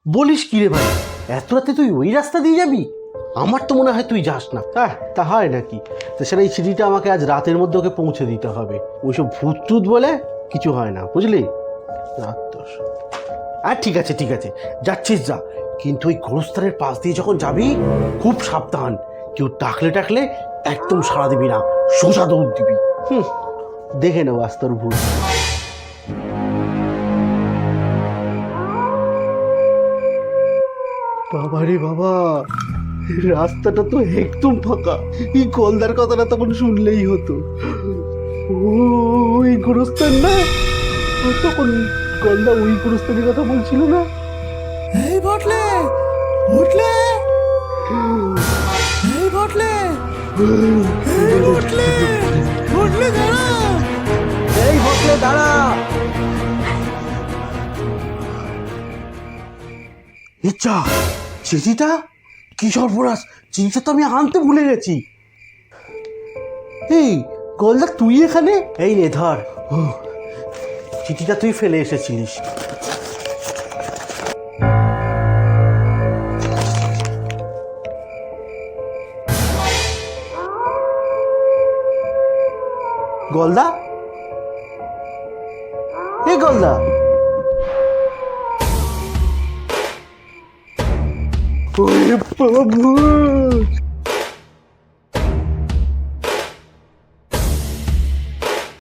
বলিস কি রে ভাই, এত রাতে তুই ওই রাস্তা দিয়ে যাবি? আমার তো মনে হয় তুই যাস না। হ্যাঁ, তা হয় নাকি? তাছাড়া এই চিঠিটা আমাকে আজ রাতের মধ্যে ওকে পৌঁছে দিতে হবে। ওইসব ভূত টুত বলে কিছু হয় না, বুঝলি? রাত 10। আর ঠিক আছে ঠিক আছে, যাচ্ছিস যা, কিন্তু ওই গোরস্থানের পাশ দিয়ে যখন যাবি খুব সাবধান। কেউ ডাকলে টাকলে একদম সাড়া দিবি না, সোজা দৌড় দিবি। দেখে নেব আস্তর ভূত। বাবা রে বাবা, রাস্তাটা তো একদম ফাঁকা। এই কলদার কথাটা তখন শুনলেই হতো। ওই গোরস্থান না, ও তখন কলদা ওই গোরস্থানের কথা বলছিল না? এই বটলে উঠলে, এই বটলে, এই বটলে, বটলে দাঁড়া, এই বটলে দাঁড়া। ইচ্ছা, চিঠিটা কি সর্বনাশ, চিঠিটা তো আমি আনতে ভুলে গেছি। এই কলদা, তুই এখানে? এই নে ধর, চিঠিটা তুই ফেলে এসেছিলিস। গলদা, এ গলদা, ওরে বাবা,